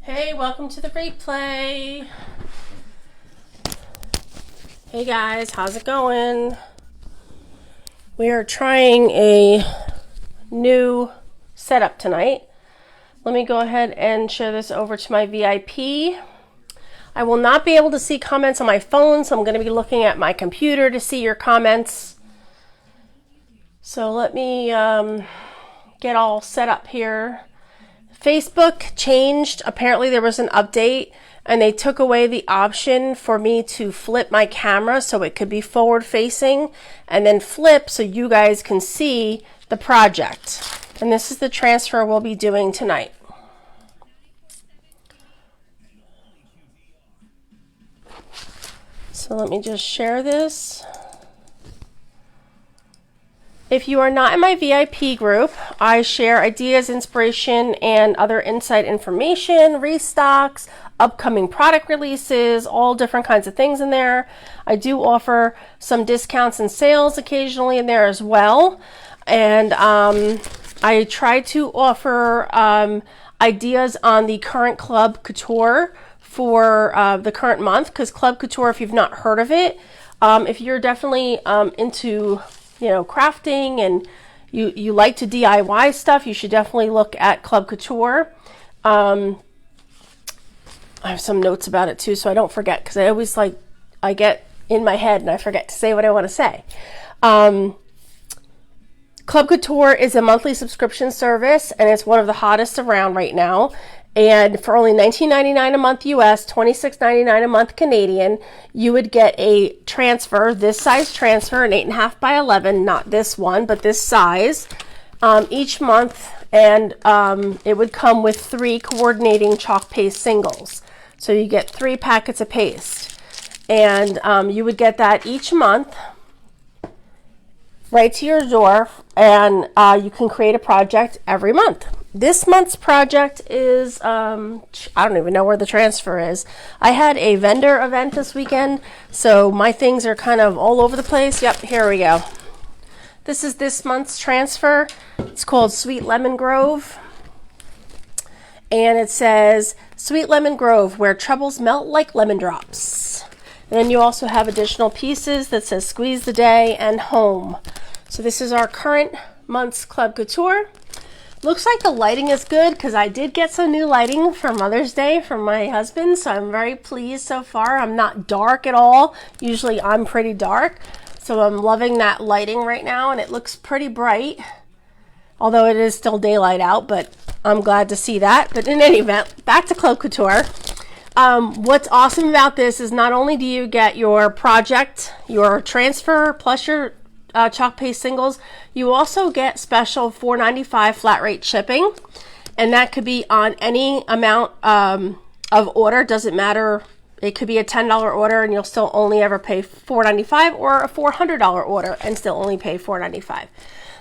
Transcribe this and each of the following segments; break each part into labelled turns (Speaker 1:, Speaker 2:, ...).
Speaker 1: Hey, welcome to the replay. Hey guys, how's it going? We are trying a new setup tonight. Let me go ahead and share this over to my VIP. I will not be able to see comments on my phone, so I'm going to be looking at my computer to see your comments. So let me get all set up here. Facebook changed. Apparently there was an update and they took away the option for me to flip my camera so it could be forward facing and then flip so you guys can see the project. And this is the transfer we'll be doing tonight. So let me just share this. If you are not in my VIP group, I share ideas, inspiration, and other insight information, restocks, upcoming product releases, all different kinds of things in there. I do offer some discounts and sales occasionally in there as well. And I try to offer ideas on the current Chalk Couture for the current month, because Chalk Couture, if you've not heard of it, if you're definitely into crafting and you like to DIY stuff, you should definitely look at Chalk Couture. I have some notes about it too, so I don't forget, because I always I get in my head and I forget to say what I want to say. Chalk Couture is a monthly subscription service, and it's one of the hottest around right now. And for only $19.99 a month US, $26.99 a month Canadian, you would get a transfer, this size transfer, an 8.5 by 11, not this one, but this size, each month. And it would come with 3 coordinating chalk paste singles. So you get 3 packets of paste. And you would get that each month right to your door, and you can create a project every month. This month's project is, I don't even know where the transfer is. I had a vendor event this weekend, so my things are kind of all over the place. Yep, here we go. This is this month's transfer. It's called Sweet Lemon Grove. And it says, Sweet Lemon Grove, where troubles melt like lemon drops. And then you also have additional pieces that says Squeeze the Day and Home. So this is our current month's Chalk Couture. Looks like the lighting is good, because I did get some new lighting for Mother's Day from my husband, so I'm very pleased so far. I'm not dark at all. Usually I'm pretty dark, so I'm loving that lighting right now, and it looks pretty bright, although it is still daylight out, but I'm glad to see that. But in any event, back to Chalk Couture. What's awesome about this is not only do you get your project, your transfer, plus your chalk paste singles, you also get special $4.95 flat rate shipping, and that could be on any amount of order. Doesn't matter. It could be a $10 order and you'll still only ever pay $4.95, or a $400 order and still only pay $4.95.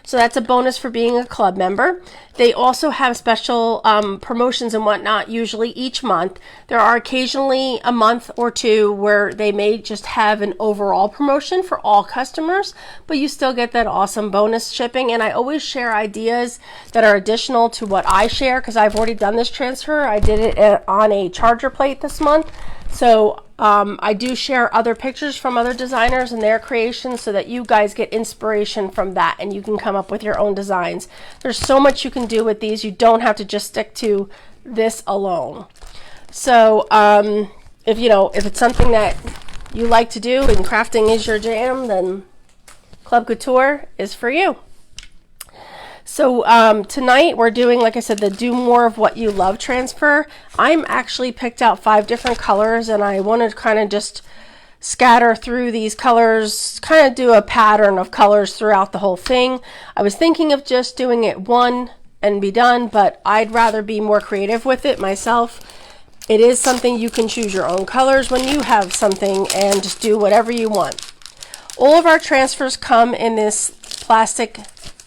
Speaker 1: So that's a bonus for being a club member. They also have special promotions and whatnot, usually each month. There are occasionally a month or two where they may just have an overall promotion for all customers, but you still get that awesome bonus shipping. And I always share ideas that are additional to what I share, because I've already done this transfer. I did it on a charger plate this month. So I do share other pictures from other designers and their creations, so that you guys get inspiration from that and you can come up with your own designs. There's so much you can do with these. You don't have to just stick to this alone. So if it's something that you like to do and crafting is your jam, then Chalk Couture is for you. So tonight we're doing, like I said, the Do More of What You Love transfer. I'm actually picked out 5 different colors, and I want to kind of just scatter through these colors, kind of do a pattern of colors throughout the whole thing. I was thinking of just doing it one and be done, but I'd rather be more creative with it myself. It is something you can choose your own colors when you have something and just do whatever you want. All of our transfers come in this plastic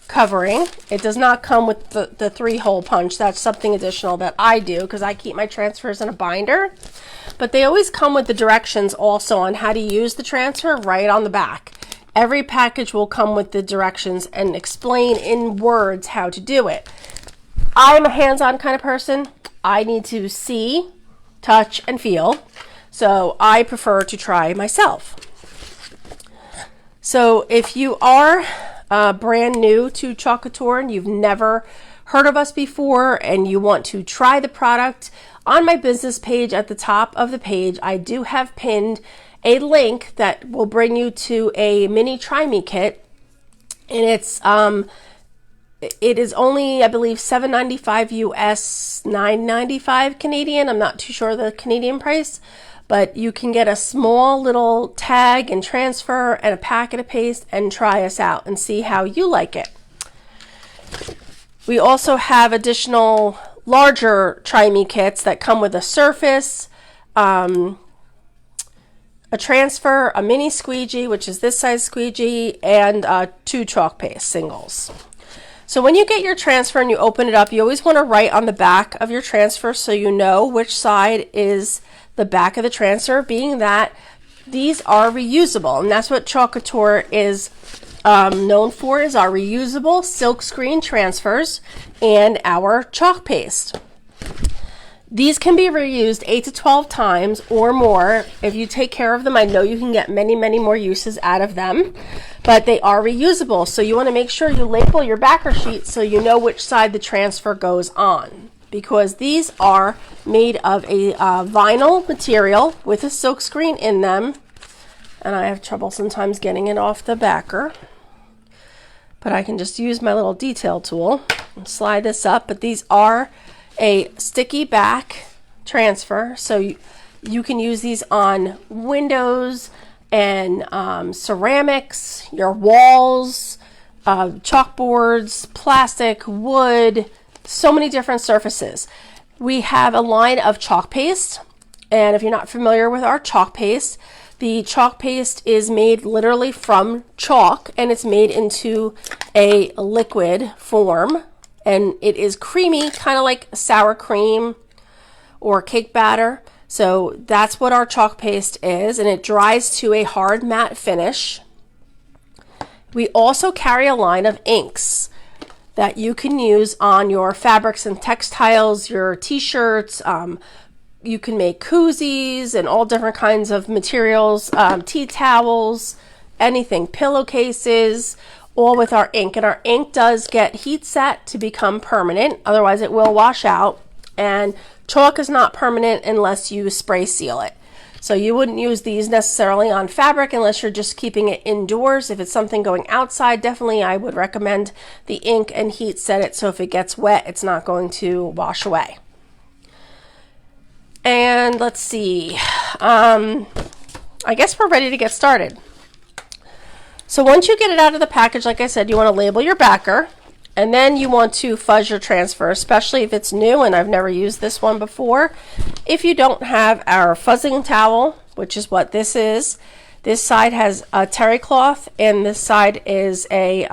Speaker 1: covering. It does not come with the 3-hole punch. That's something additional that I do, because I keep my transfers in a binder. But they always come with the directions also on how to use the transfer right on the back. Every package will come with the directions and explain in words how to do it. I'm a hands-on kind of person. I need to see, touch, and feel. So I prefer to try myself. So if you are brand new to Chalk Couture and you've never heard of us before and you want to try the product, on my business page at the top of the page, I do have pinned a link that will bring you to a mini Try Me kit. And it is only, I believe, $7.95 US, $9.95 Canadian. I'm not too sure the Canadian price, but you can get a small little tag and transfer and a packet of paste and try us out and see how you like it. We also have additional larger Try Me kits that come with a surface, a transfer, a mini squeegee, which is this size squeegee, and 2 chalk paste singles. So when you get your transfer and you open it up, you always want to write on the back of your transfer so you know which side is the back of the transfer, being that these are reusable. And that's what Chalk Couture is known for, is our reusable silk screen transfers and our chalk paste. These can be reused 8 to 12 times or more. If you take care of them, I know you can get many, many more uses out of them, but they are reusable. So you want to make sure you label your backer sheet so you know which side the transfer goes on, because these are made of a vinyl material with a silk screen in them. And I have trouble sometimes getting it off the backer, but I can just use my little detail tool and slide this up. But these are a sticky back transfer, so you can use these on windows and ceramics, your walls, chalkboards, plastic, wood, so many different surfaces. We have a line of chalk paste, and if you're not familiar with our chalk paste, the chalk paste is made literally from chalk, and it's made into a liquid form, and it is creamy, kind of like sour cream or cake batter. So that's what our chalk paste is, and it dries to a hard matte finish. We also carry a line of inks that you can use on your fabrics and textiles, your t-shirts. You can make koozies and all different kinds of materials, tea towels, anything, pillowcases, all with our ink. And our ink does get heat set to become permanent, otherwise it will wash out. And chalk is not permanent unless you spray seal it. So you wouldn't use these necessarily on fabric unless you're just keeping it indoors. If it's something going outside, definitely I would recommend the ink and heat set it so if it gets wet, it's not going to wash away. And let's see, I guess we're ready to get started. So once you get it out of the package, like I said, you want to label your backer, and then you want to fuzz your transfer, especially if it's new, and I've never used this one before. If you don't have our fuzzing towel, which is what this is, this side has a terry cloth, and this side is a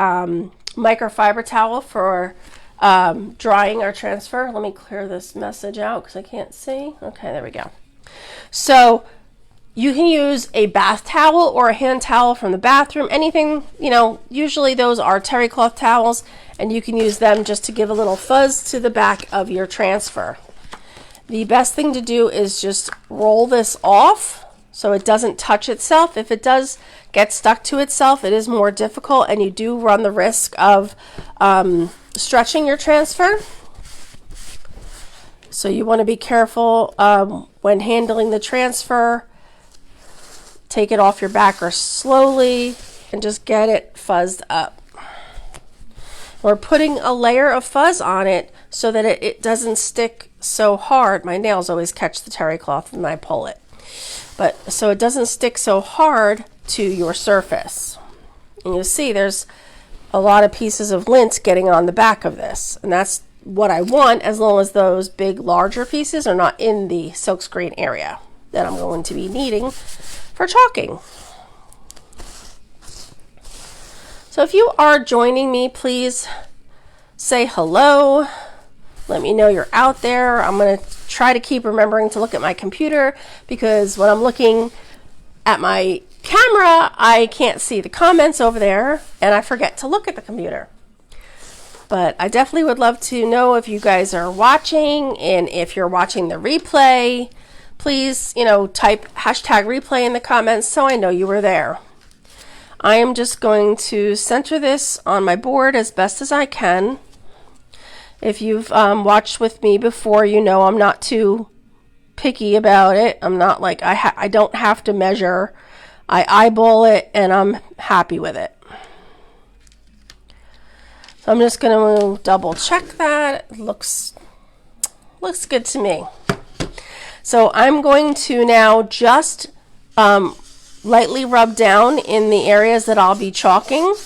Speaker 1: microfiber towel for drying our transfer. Let me clear this message out because I can't see. Okay, there we go. So you can use a bath towel or a hand towel from the bathroom, anything, you know, usually those are terry cloth towels, and you can use them just to give a little fuzz to the back of your transfer. The best thing to do is just roll this off so it doesn't touch itself. If it does get stuck to itself, it is more difficult, and you do run the risk of stretching your transfer. So you want to be careful when handling the transfer. Take it off your backer slowly and just get it fuzzed up. We're putting a layer of fuzz on it so that it doesn't stick so hard. My nails always catch the terry cloth when I pull it. But so it doesn't stick so hard to your surface. And you'll see there's a lot of pieces of lint getting on the back of this, and that's what I want, as long as those big larger pieces are not in the silkscreen area that I'm going to be needing for chalking. So if you are joining me, please say hello. Let me know you're out there. I'm going to try to keep remembering to look at my computer, because when I'm looking at my camera, I can't see the comments over there, and I forget to look at the computer. But I definitely would love to know if you guys are watching, and if you're watching the replay, please, type hashtag replay in the comments so I know you were there. I am just going to center this on my board as best as I can. If you've watched with me before, you know I'm not too picky about it. I'm not like, I don't have to measure. I eyeball it and I'm happy with it. So I'm just going to double check that. It looks good to me. So I'm going to now just lightly rub down in the areas that I'll be chalking.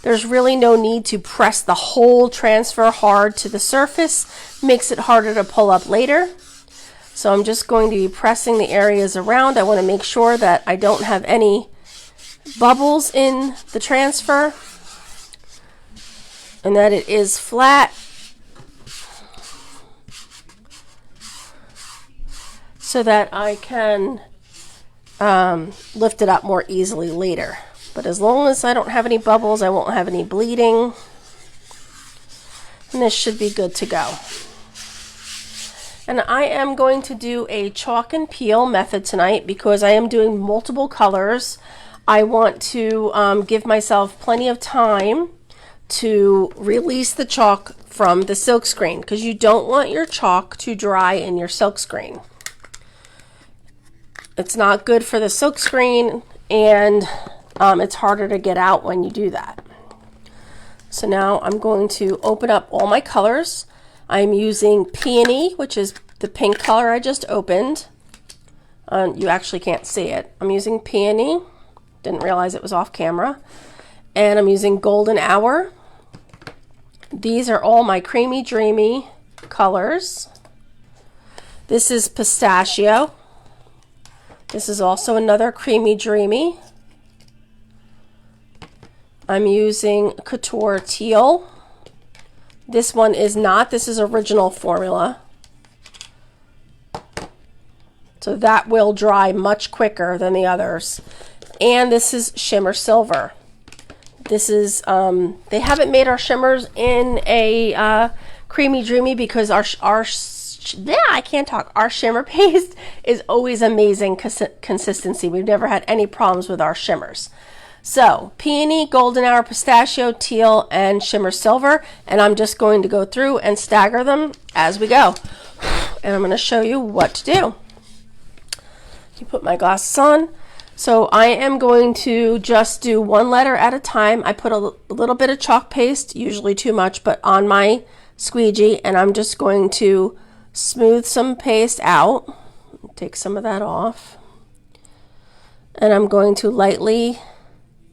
Speaker 1: There's really no need to press the whole transfer hard to the surface. Makes it harder to pull up later. So I'm just going to be pressing the areas around. I want to make sure that I don't have any bubbles in the transfer and that it is flat, so that I can lift it up more easily later. But as long as I don't have any bubbles, I won't have any bleeding, and this should be good to go. And I am going to do a chalk and peel method tonight because I am doing multiple colors. I want to give myself plenty of time to release the chalk from the silk screen, because you don't want your chalk to dry in your silk screen. It's not good for the silk screen, and it's harder to get out when you do that. So now I'm going to open up all my colors. I'm using Peony, which is the pink color I just opened. You actually can't see it. I'm using Peony. Didn't realize it was off camera. And I'm using Golden Hour. These are all my Creamy Dreamy colors. This is Pistachio. This is also another Creamy Dreamy. I'm using Couture Teal. This one is not. This is original formula. So that will dry much quicker than the others. And this is Shimmer Silver. This is, they haven't made our shimmers in a Creamy Dreamy because our shimmer paste is always amazing consistency. We've never had any problems with our shimmers. So Peony, Golden Hour, Pistachio, Teal, and Shimmer Silver. And I'm just going to go through and stagger them as we go. And I'm going to show you what to do. You put my glasses on. So I am going to just do one letter at a time. I put a little bit of chalk paste, usually too much, but on my squeegee, and I'm just going to smooth some paste out. Take some of that off. And I'm going to lightly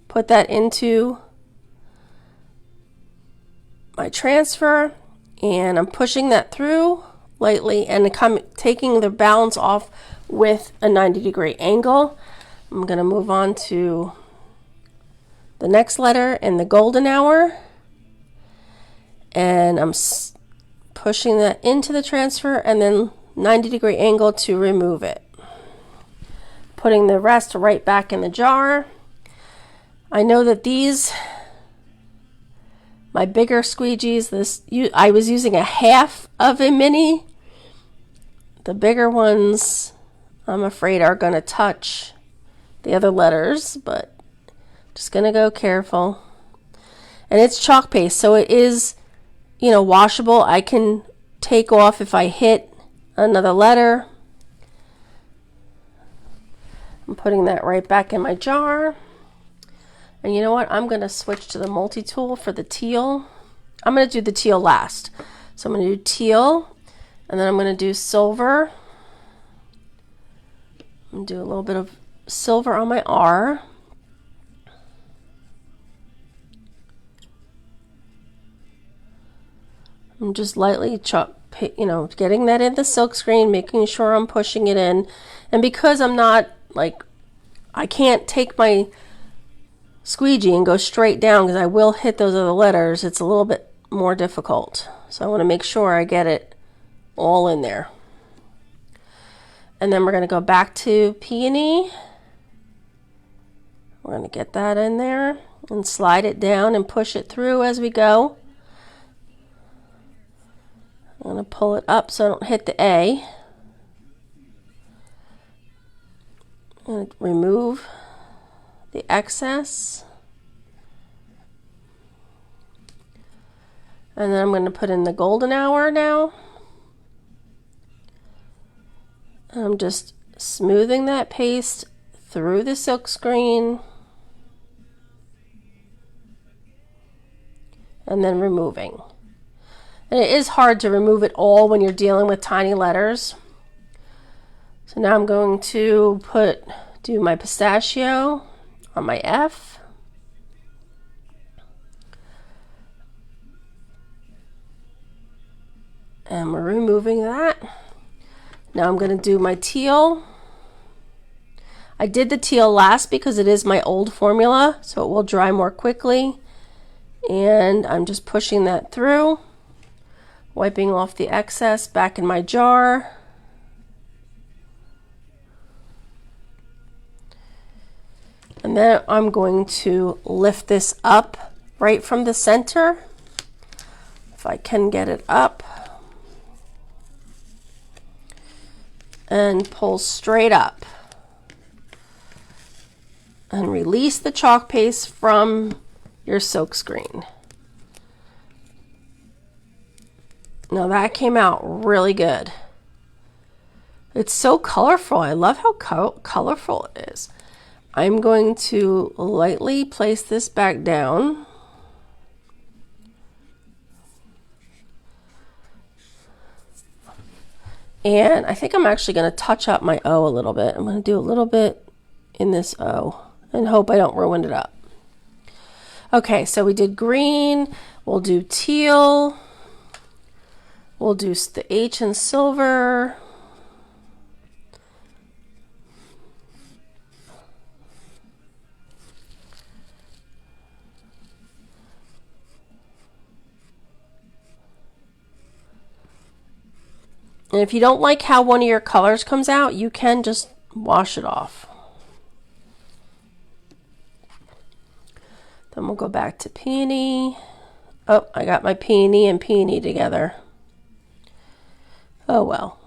Speaker 1: put that into my transfer, and I'm pushing that through lightly and taking the balance off with a 90-degree angle. I'm going to move on to the next letter in the Golden Hour, and I'm pushing that into the transfer and then 90-degree angle to remove it. Putting the rest right back in the jar. I know that these, my bigger squeegees, I was using a half of a mini. The bigger ones, I'm afraid, are going to touch the other letters, but just going to go careful. And it's chalk paste, so it is, washable. I can take off if I hit another letter. I'm putting that right back in my jar. And you know what? I'm going to switch to the multi-tool for the teal. I'm going to do the teal last. So I'm going to do teal, and then I'm going to do silver. I'm going to do a little bit of silver on my R. I'm just lightly getting that in the silk screen, making sure I'm pushing it in. And because I'm not, I can't take my squeegee and go straight down because I will hit those other letters, it's a little bit more difficult. So I want to make sure I get it all in there. And then we're going to go back to Peony. We're going to get that in there and slide it down and push it through as we go. I'm going to pull it up so I don't hit the A. And remove the excess. And then I'm going to put in the golden hour now. And I'm just smoothing that paste through the silk screen. And then removing. And it is hard to remove it all when you're dealing with tiny letters. So now I'm going to do my pistachio on my F. And we're removing that. Now I'm going to do my teal. I did the teal last because it is my old formula, so it will dry more quickly. And I'm just pushing that through, wiping off the excess back in my jar. And then I'm going to lift this up right from the center, if I can get it up, and pull straight up. And release the chalk paste from your silk screen. Now that came out really good. It's so colorful. I love how colorful it is. I'm going to lightly place this back down. And I think I'm actually going to touch up my O a little bit. I'm going to do a little bit in this O and hope I don't ruin it up. Okay, so we did green. We'll do teal. We'll do the H in silver. And if you don't like how one of your colors comes out, you can just wash it off. Then we'll go back to peony. Oh, I got my peony and peony together. Oh well.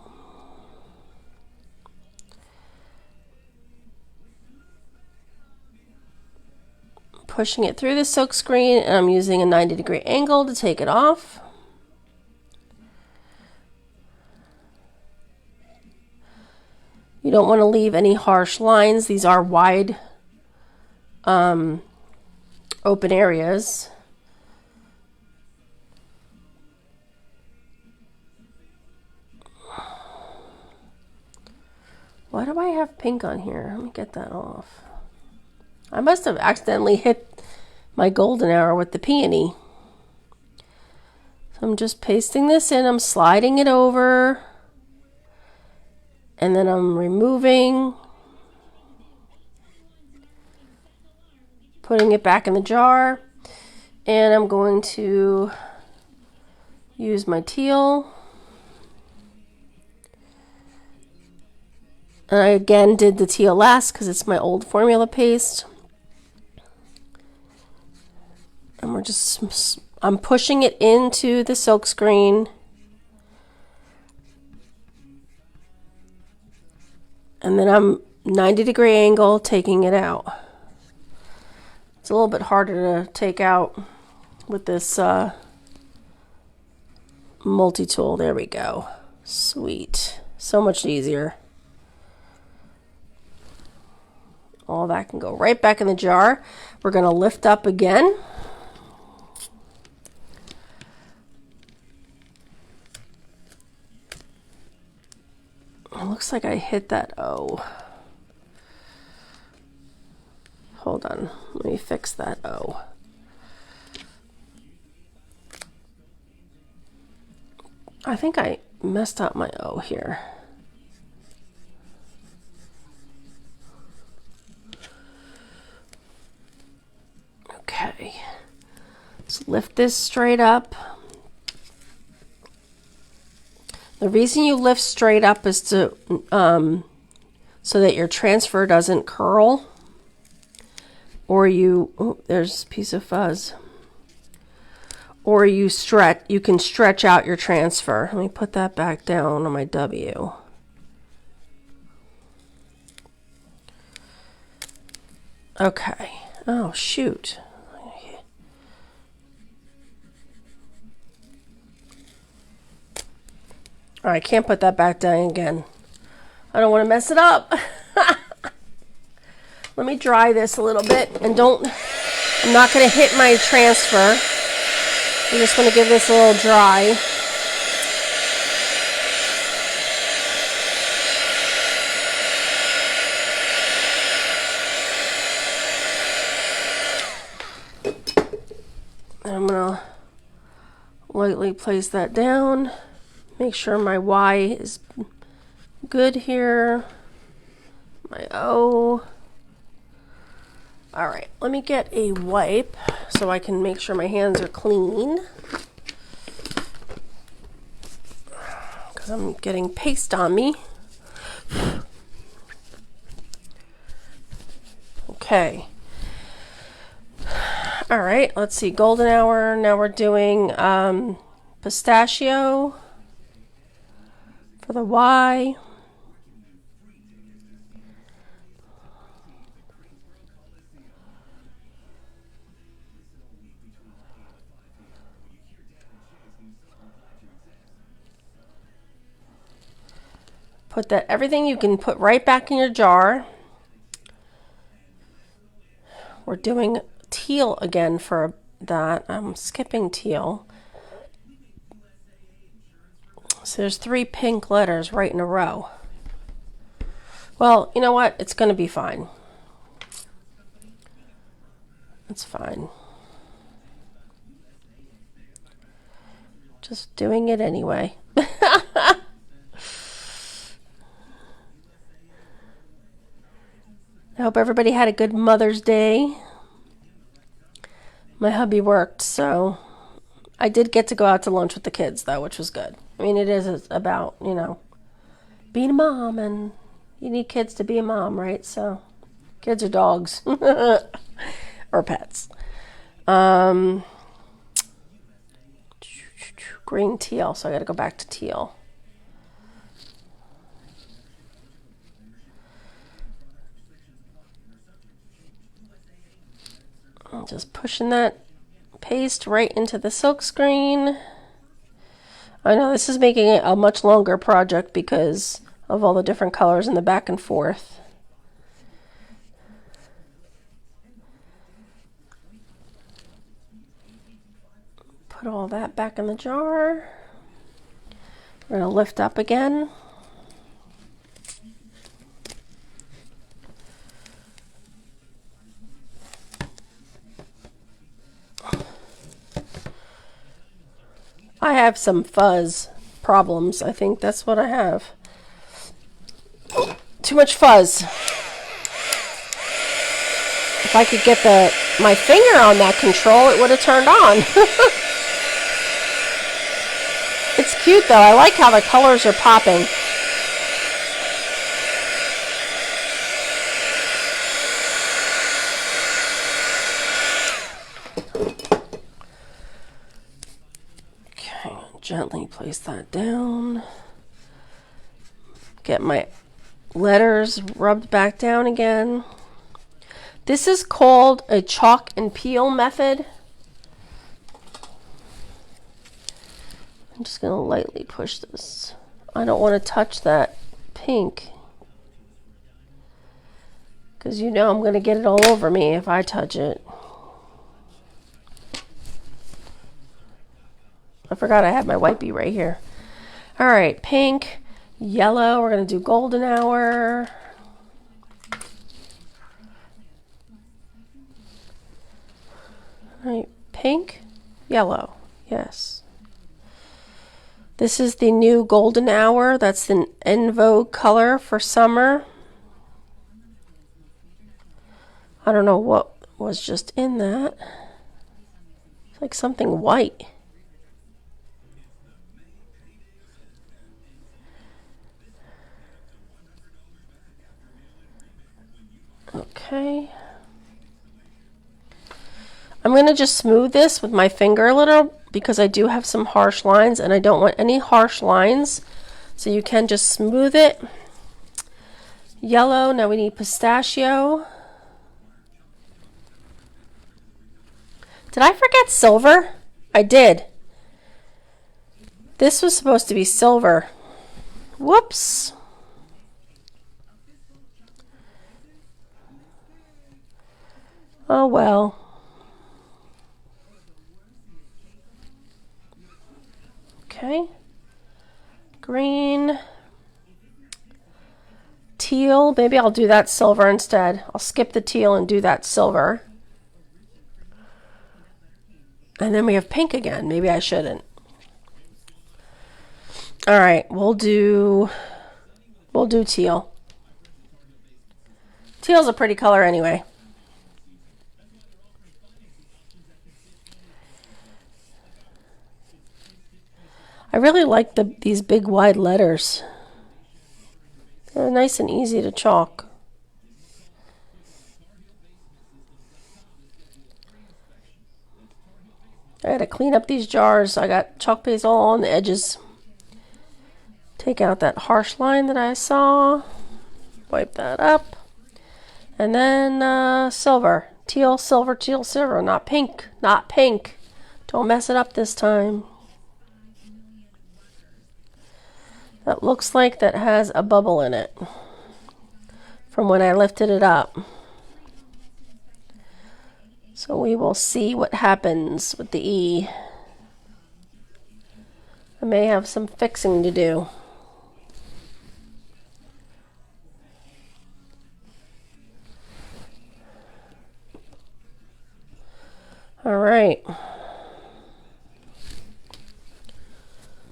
Speaker 1: Pushing it through the silk screen, and I'm using a 90-degree angle to take it off. You don't want to leave any harsh lines. These are wide open areas. Why do I have pink on here? Let me get that off. I must have accidentally hit my golden arrow with the peony. So I'm just pasting this in. I'm sliding it over. And then I'm removing, putting it back in the jar, and I'm going to use my teal. And I again did the teal last because it's my old formula paste. And I'm pushing it into the silk screen. And then I'm 90-degree angle taking it out. It's a little bit harder to take out with this multi-tool. There we go. Sweet. So much easier. All that can go right back in the jar. We're going to lift up again. It looks like I hit that O. Hold on, let me fix that O. I think I messed up my O here. Okay, let's lift this straight up. The reason you lift straight up is to so that your transfer doesn't curl, or there's a piece of fuzz, or you can stretch out your transfer. Let me put that back down on my W. Okay. Oh, shoot. All right, I can't put that back down again. I don't want to mess it up. Let me dry this a little bit, and I'm not going to hit my transfer. I'm just going to give this a little dry. I'm going to lightly place that down. Make sure my Y is good here. My O. All right, let me get a wipe so I can make sure my hands are clean, because I'm getting paste on me. Okay. All right, let's see, golden hour. Now we're doing pistachio for the Y. Put that, everything you can put right back in your jar. We're doing teal again for that. I'm skipping teal. So there's 3 pink letters right in a row. Well, you know what? It's going to be fine. It's fine. Just doing it anyway. I hope everybody had a good Mother's Day. My hubby worked, so I did get to go out to lunch with the kids, though, which was good. I mean, it is about, you know, being a mom, and you need kids to be a mom, right? So, kids or dogs or pets. Green teal, so I got to go back to teal. I'm just pushing that paste right into the silk screen. I know this is making it a much longer project because of all the different colors and the back and forth. Put all that back in the jar. We're going to lift up again. I have some fuzz problems. I think that's what I have. Too much fuzz. If I could get my finger on that control, it would have turned on. It's cute though. I like how the colors are popping. Gently place that down. Get my letters rubbed back down again. This is called a chalk and peel method. I'm just going to lightly push this. I don't want to touch that pink, because you know I'm going to get it all over me if I touch it. I forgot I had my wipey right here. All right, pink, yellow. We're going to do golden hour. All right, pink, yellow. Yes. This is the new golden hour. That's the en vogue color for summer. I don't know what was just in that. It's like something white. Okay. I'm going to just smooth this with my finger a little because I do have some harsh lines and I don't want any harsh lines. So you can just smooth it. Yellow, now we need pistachio. Did I forget silver? I did. This was supposed to be silver. Whoops. Oh well. Okay. Green. Teal. Maybe I'll do that silver instead. I'll skip the teal and do that silver. And then we have pink again. Maybe I shouldn't. All right, we'll do teal. Teal's a pretty color anyway. I really like these big wide letters. They're nice and easy to chalk. I gotta clean up these jars. I got chalk paste all on the edges. Take out that harsh line that I saw. Wipe that up. And then silver. Teal, silver, teal, silver. Not pink. Not pink. Don't mess it up this time. That looks like that has a bubble in it from when I lifted it up. So we will see what happens with the E. I may have some fixing to do. All right.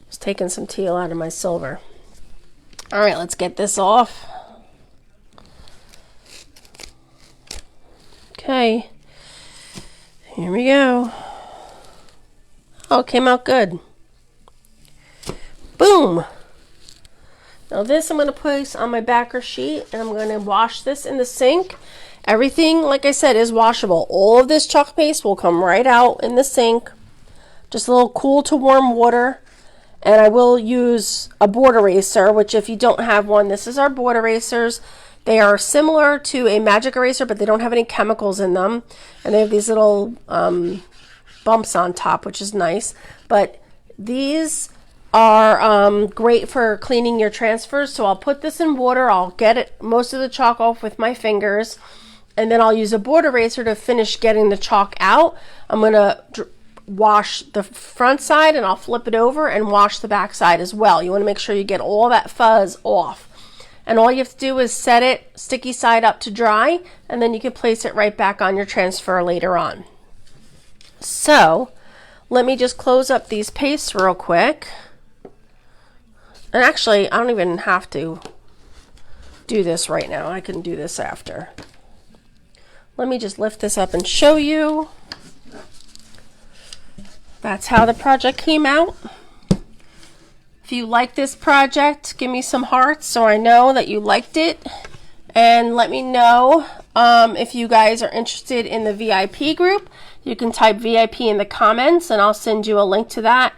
Speaker 1: Just taking some teal out of my silver. All right, let's get this off. Okay. Here we go. Oh, it came out good. Boom. Now this I'm going to place on my backer sheet, and I'm going to wash this in the sink. Everything, like I said, is washable. All of this chalk paste will come right out in the sink. Just a little cool to warm water. And I will use a board eraser, which if you don't have one, this is our board erasers. They are similar to a magic eraser, but they don't have any chemicals in them. And they have these little bumps on top, which is nice. But these are great for cleaning your transfers. So I'll put this in water. I'll get most of the chalk off with my fingers. And then I'll use a board eraser to finish getting the chalk out. I'm going to wash the front side, and I'll flip it over and wash the back side as well. You want to make sure you get all that fuzz off. And all you have to do is set it sticky side up to dry, and then you can place it right back on your transfer later on. So let me just close up these pastes real quick. And actually, I don't even have to do this right now. I can do this after. Let me just lift this up and show you. That's how the project came out. If you like this project, give me some hearts so I know that you liked it. And let me know if you guys are interested in the VIP group. You can type VIP in the comments and I'll send you a link to that.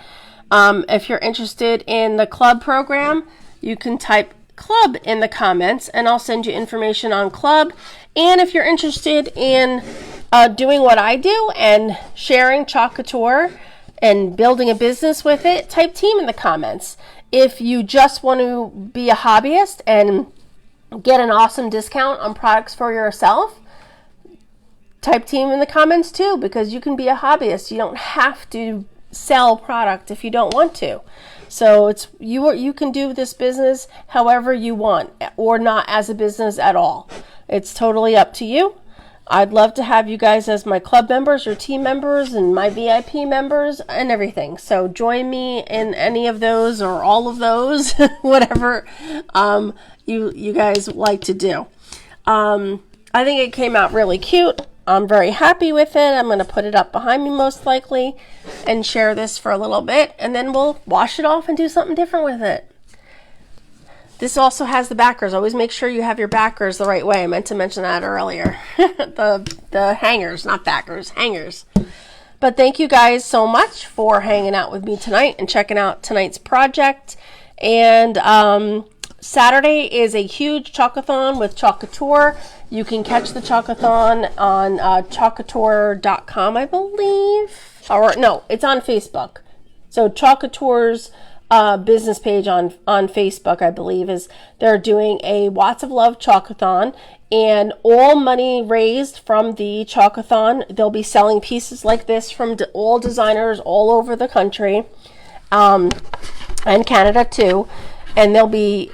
Speaker 1: If you're interested in the club program, you can type club in the comments and I'll send you information on club. And if you're interested in doing what I do and sharing Chalk Couture and building a business with it, type team in the comments. If you just want to be a hobbyist and get an awesome discount on products for yourself, type team in the comments too, because you can be a hobbyist. You don't have to sell product if you don't want to. So it's you can do this business however you want, or not as a business at all. It's totally up to you. I'd love to have you guys as my club members or team members and my VIP members and everything. So join me in any of those or all of those, whatever you guys like to do. I think it came out really cute. I'm very happy with it. I'm going to put it up behind me most likely and share this for a little bit, and then we'll wash it off and do something different with it. This also has the backers. Always make sure you have your backers the right way. I meant to mention that earlier. the hangers, not backers, hangers. But thank you guys so much for hanging out with me tonight and checking out tonight's project. And Saturday is a huge chalkathon with Chalk Couture. You can catch the chalkathon on chalkcouture.com, I believe. Or no, it's on Facebook. So Chalk Couture's business page on Facebook, I believe, is they're doing a Watts of Love chalkathon, and all money raised from the chalkathon, they'll be selling pieces like this from all designers all over the country, and Canada too. And they'll be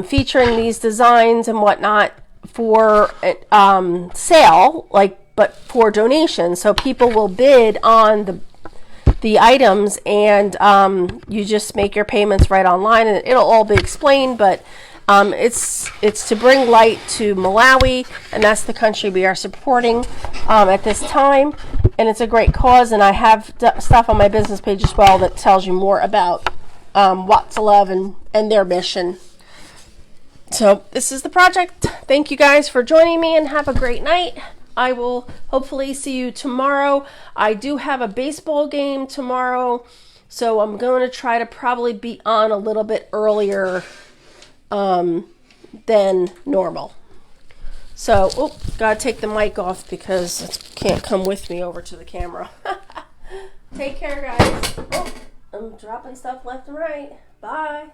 Speaker 1: featuring these designs and whatnot for sale, but for donation. So people will bid on the items, and you just make your payments right online, and it'll all be explained. But it's to bring light to Malawi, and that's the country we are supporting at this time. And it's a great cause. And I have stuff on my business page as well that tells you more about Watts of Love and their mission. So this is the project. Thank you guys for joining me, and have a great night. I will hopefully see you tomorrow. I do have a baseball game tomorrow, so I'm going to try to probably be on a little bit earlier than normal. So, gotta take the mic off because it can't come with me over to the camera. Take care, guys. I'm dropping stuff left and right. Bye.